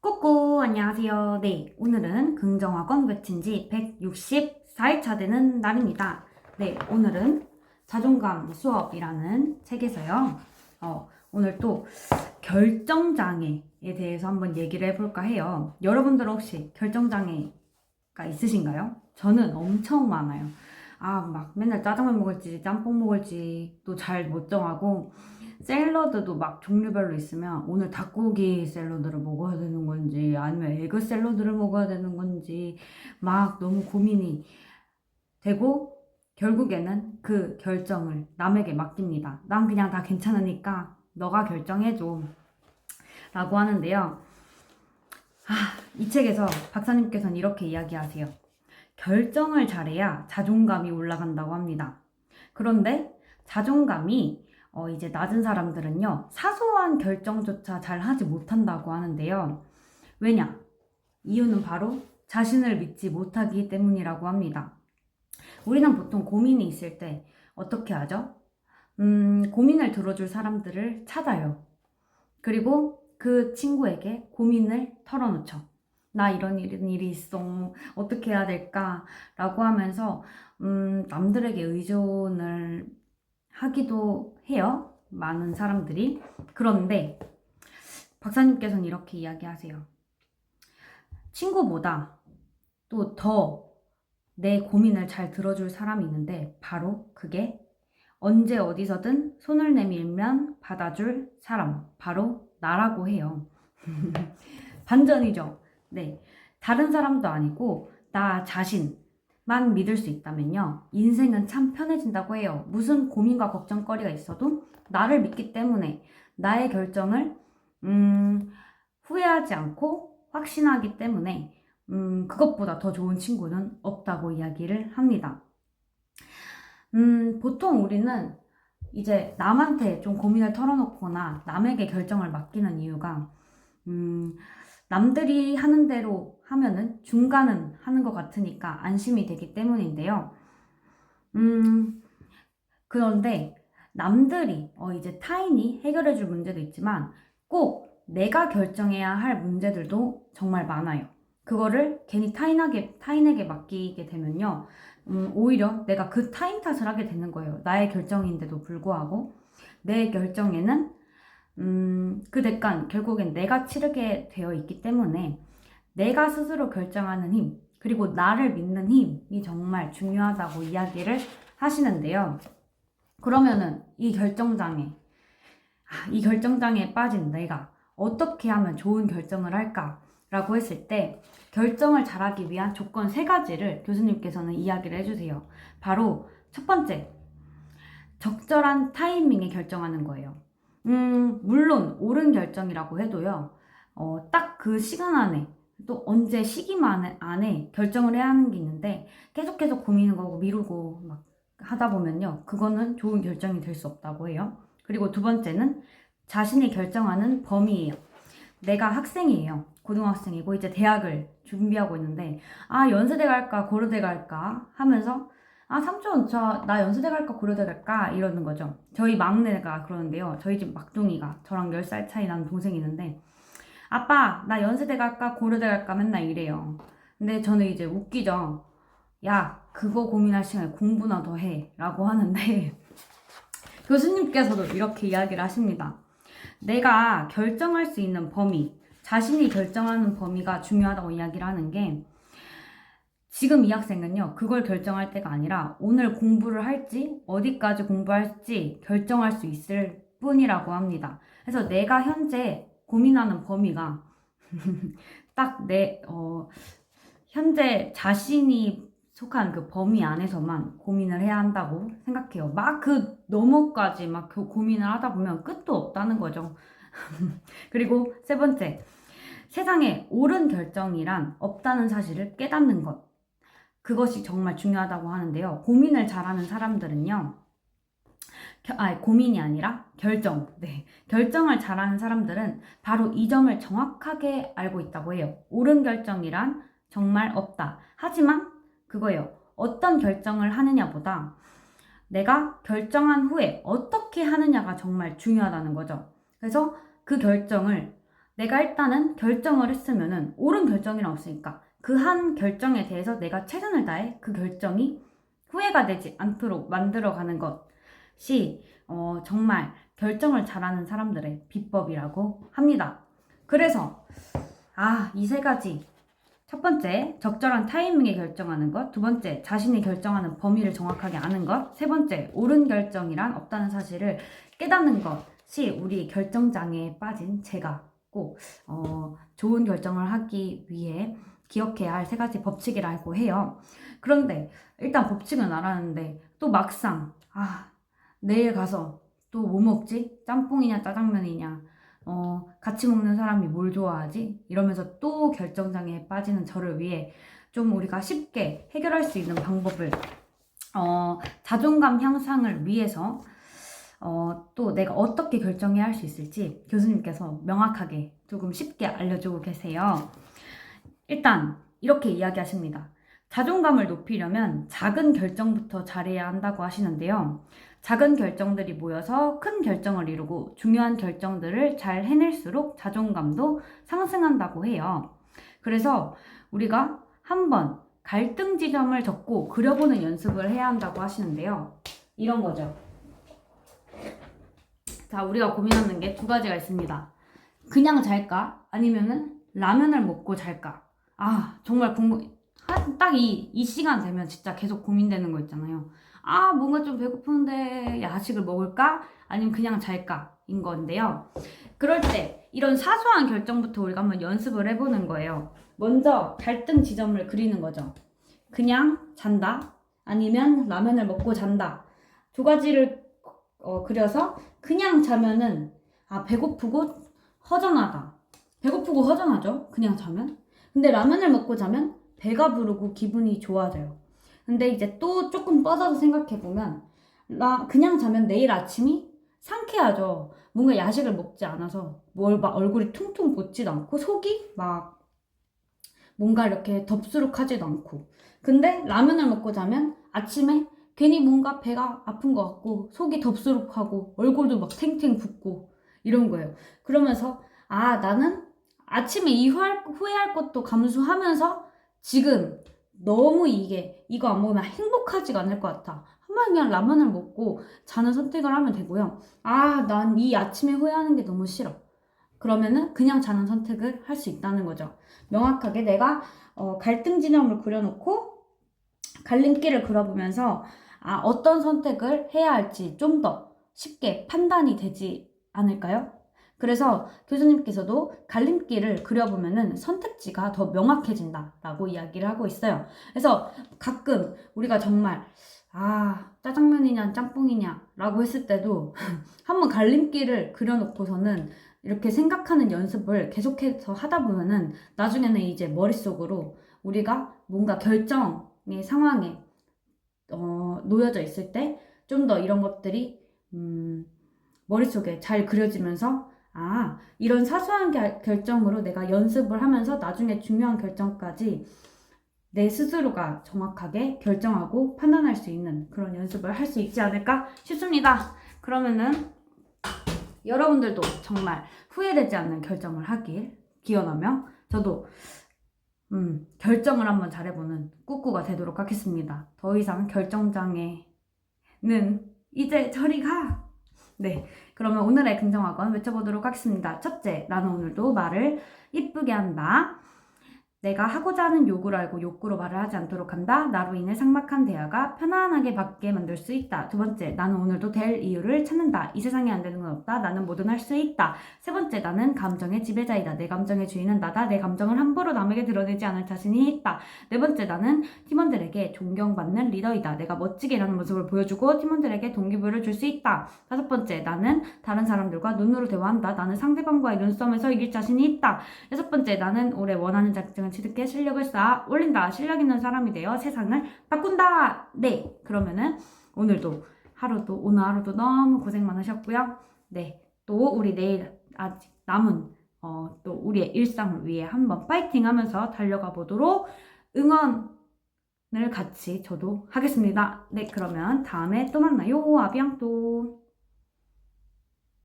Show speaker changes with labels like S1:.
S1: 꾸꾸 안녕하세요. 네, 오늘은 긍정학원 외친 지 164일차 되는 날입니다. 네, 오늘은 자존감 수업이라는 책에서요. 오늘 또 결정장애에 대해서 한번 얘기를 해볼까 해요. 여러분들 혹시 결정장애가 있으신가요? 저는 엄청 많아요. 막 맨날 짜장면 먹을지 짬뽕 먹을지 또 잘 못 정하고 샐러드도 막 종류별로 있으면 오늘 닭고기 샐러드를 먹어야 되는 건지 아니면 에그 샐러드를 먹어야 되는 건지 막 너무 고민이 되고 결국에는 그 결정을 남에게 맡깁니다. 난 그냥 다 괜찮으니까 너가 결정해줘 라고 하는데요. 이 책에서 박사님께서는 이렇게 이야기하세요. 결정을 잘해야 자존감이 올라간다고 합니다. 그런데 자존감이 이제 낮은 사람들은요, 사소한 결정조차 잘 하지 못한다고 하는데요. 왜냐? 이유는 바로 자신을 믿지 못하기 때문이라고 합니다. 우리는 보통 고민이 있을 때 어떻게 하죠? 고민을 들어줄 사람들을 찾아요. 그리고 그 친구에게 고민을 털어놓죠. 나 이런 일이 있어. 어떻게 해야 될까? 라고 하면서, 남들에게 의존을 하기도 해요. 많은 사람들이. 그런데 박사님께서는 이렇게 이야기하세요. 친구보다 또 더 내 고민을 잘 들어줄 사람이 있는데 바로 그게 언제 어디서든 손을 내밀면 받아줄 사람. 바로 나라고 해요. 반전이죠. 네. 다른 사람도 아니고 나 자신만 믿을 수 있다면요. 인생은 참 편해진다고 해요. 무슨 고민과 걱정거리가 있어도 나를 믿기 때문에 나의 결정을 후회하지 않고 확신하기 때문에 그것보다 더 좋은 친구는 없다고 이야기를 합니다. 보통 우리는 이제 남한테 좀 고민을 털어놓거나 남에게 결정을 맡기는 이유가 남들이 하는 대로 하면은 중간은 하는 것 같으니까 안심이 되기 때문인데요. 그런데 남들이 이제 타인이 해결해 줄 문제도 있지만 꼭 내가 결정해야 할 문제들도 정말 많아요. 그거를 괜히 타인에게 맡기게 되면요. 오히려 내가 그 타인 탓을 하게 되는 거예요. 나의 결정인데도 불구하고 내 결정에는 그 대가는 결국엔 내가 치르게 되어 있기 때문에 내가 스스로 결정하는 힘, 그리고 나를 믿는 힘이 정말 중요하다고 이야기를 하시는데요. 그러면은 이 결정장애에 빠진 내가 어떻게 하면 좋은 결정을 할까라고 했을 때 결정을 잘하기 위한 조건 3가지를 교수님께서는 이야기를 해주세요. 바로 첫 번째, 적절한 타이밍에 결정하는 거예요. 물론 옳은 결정이라고 해도요, 딱 그 시간 안에 또 언제 시기만 안에 결정을 해야 하는 게 있는데 계속 고민을 하고 미루고 막 하다 보면요, 그거는 좋은 결정이 될 수 없다고 해요. 그리고 두 번째는 자신이 결정하는 범위예요. 내가 학생이에요. 고등학생이고 이제 대학을 준비하고 있는데 연세대 갈까 고려대 갈까 하면서 삼촌 나 연세대 갈까 고려대 갈까 이러는 거죠. 저희 막내가 그러는데요. 저희 집 막둥이가 저랑 10살 차이 나는 동생이 있는데 아빠 나 연세대 갈까 고려대 갈까 맨날 이래요. 근데 저는 이제 웃기죠. 야 그거 고민할 시간에 공부나 더 해 라고 하는데 교수님께서도 이렇게 이야기를 하십니다. 내가 결정할 수 있는 범위, 자신이 결정하는 범위가 중요하다고 이야기를 하는 게 지금 이 학생은요, 그걸 결정할 때가 아니라 오늘 공부를 할지, 어디까지 공부할지 결정할 수 있을 뿐이라고 합니다. 그래서 내가 현재 고민하는 범위가 딱 현재 자신이 속한 그 범위 안에서만 고민을 해야 한다고 생각해요. 막 그 너머까지 막 고민을 하다 보면 끝도 없다는 거죠. 그리고 세 번째, 세상에 옳은 결정이란 없다는 사실을 깨닫는 것. 그것이 정말 중요하다고 하는데요. 고민을 잘하는 사람들은요. 고민이 아니라 결정. 네. 결정을 잘하는 사람들은 바로 이 점을 정확하게 알고 있다고 해요. 옳은 결정이란 정말 없다. 하지만 그거예요. 어떤 결정을 하느냐보다 내가 결정한 후에 어떻게 하느냐가 정말 중요하다는 거죠. 그래서 그 결정을 내가 일단은 결정을 했으면은 옳은 결정이란 없으니까 그 한 결정에 대해서 내가 최선을 다해 그 결정이 후회가 되지 않도록 만들어가는 것이 정말 결정을 잘하는 사람들의 비법이라고 합니다. 그래서 이 세 가지, 첫 번째, 적절한 타이밍에 결정하는 것. 두 번째, 자신이 결정하는 범위를 정확하게 아는 것. 세 번째, 옳은 결정이란 없다는 사실을 깨닫는 것이 우리 결정장애에 빠진 제가 꼭 좋은 결정을 하기 위해 기억해야 할 세 가지 법칙이라고 해요. 그런데 일단 법칙은 알았는데 또 막상 내일 가서 또 뭐 먹지? 짬뽕이냐 짜장면이냐, 같이 먹는 사람이 뭘 좋아하지? 이러면서 또 결정장애에 빠지는 저를 위해 좀 우리가 쉽게 해결할 수 있는 방법을, 자존감 향상을 위해서 또 내가 어떻게 결정해야 할 수 있을지 교수님께서 명확하게 조금 쉽게 알려주고 계세요. 일단 이렇게 이야기하십니다. 자존감을 높이려면 작은 결정부터 잘해야 한다고 하시는데요. 작은 결정들이 모여서 큰 결정을 이루고 중요한 결정들을 잘 해낼수록 자존감도 상승한다고 해요. 그래서 우리가 한번 갈등 지점을 적고 그려보는 연습을 해야 한다고 하시는데요. 이런 거죠. 자, 우리가 고민하는 게 두 가지가 있습니다. 그냥 잘까? 아니면은 라면을 먹고 잘까? 정말 딱 이 시간 되면 진짜 계속 고민되는 거 있잖아요. 뭔가 좀 배고픈데 야식을 먹을까? 아니면 그냥 잘까? 인 건데요. 그럴 때 이런 사소한 결정부터 우리가 한번 연습을 해보는 거예요. 먼저 갈등 지점을 그리는 거죠. 그냥 잔다? 아니면 라면을 먹고 잔다? 두 가지를 그려서 그냥 자면은 배고프고 허전하다. 배고프고 허전하죠? 그냥 자면. 근데 라면을 먹고 자면 배가 부르고 기분이 좋아져요. 근데 이제 또 조금 뻗어서 생각해보면 그냥 자면 내일 아침이 상쾌하죠. 뭔가 야식을 먹지 않아서 막 얼굴이 퉁퉁 붓지도 않고 속이 막 뭔가 이렇게 덥수룩하지도 않고. 근데 라면을 먹고 자면 아침에 괜히 뭔가 배가 아픈 것 같고 속이 덥수룩하고 얼굴도 막 탱탱 붓고 이런 거예요. 그러면서 나는 아침에 후회할 것도 감수하면서 지금 너무 이거 안 먹으면 행복하지가 않을 것 같아. 한번 그냥 라면을 먹고 자는 선택을 하면 되고요. 난 이 아침에 후회하는 게 너무 싫어. 그러면은 그냥 자는 선택을 할 수 있다는 거죠. 명확하게 내가 갈등 지점을 그려놓고 갈림길을 그려보면서 어떤 선택을 해야 할지 좀 더 쉽게 판단이 되지 않을까요? 그래서 교수님께서도 갈림길을 그려보면은 선택지가 더 명확해진다라고 이야기를 하고 있어요. 그래서 가끔 우리가 정말 짜장면이냐 짬뽕이냐 라고 했을 때도 한번 갈림길을 그려놓고서는 이렇게 생각하는 연습을 계속해서 하다 보면은 나중에는 이제 머릿속으로 우리가 뭔가 결정의 상황에 놓여져 있을 때 좀 더 이런 것들이 머릿속에 잘 그려지면서 이런 사소한 결정으로 내가 연습을 하면서 나중에 중요한 결정까지 내 스스로가 정확하게 결정하고 판단할 수 있는 그런 연습을 할 수 있지 않을까 싶습니다. 그러면은 여러분들도 정말 후회되지 않는 결정을 하길 기원하며 저도 결정을 한번 잘해보는 꾸꾸가 되도록 하겠습니다. 더 이상 결정장애는 이제 저리 가! 네, 그러면 오늘의 긍정학원 외쳐보도록 하겠습니다. 첫째, 나는 오늘도 말을 이쁘게 한다. 내가 하고자 하는 요구를 알고 욕구로 말을 하지 않도록 한다. 나로 인해 삭막한 대화가 편안하게 받게 만들 수 있다. 두 번째, 나는 오늘도 될 이유를 찾는다. 이 세상에 안 되는 건 없다. 나는 뭐든 할 수 있다. 세 번째, 나는 감정의 지배자이다. 내 감정의 주인은 나다. 내 감정을 함부로 남에게 드러내지 않을 자신이 있다. 네 번째, 나는 팀원들에게 존경받는 리더이다. 내가 멋지게 일하는 모습을 보여주고 팀원들에게 동기부여를 줄 수 있다. 다섯 번째, 나는 다른 사람들과 눈으로 대화한다. 나는 상대방과의 눈싸움에서 이길 자신이 있다. 여섯 번째, 나는 올해 원하는 자격증을 취득해 실력을 쌓아 올린다. 실력 있는 사람이 되어 세상을 바꾼다. 네, 그러면은 오늘 하루도 너무 고생 많으셨고요. 네, 또 우리 내일 아직 남은 또 우리의 일상을 위해 한번 파이팅 하면서 달려가 보도록 응원을 같이 저도 하겠습니다. 네, 그러면 다음에 또 만나요. 아비앙또.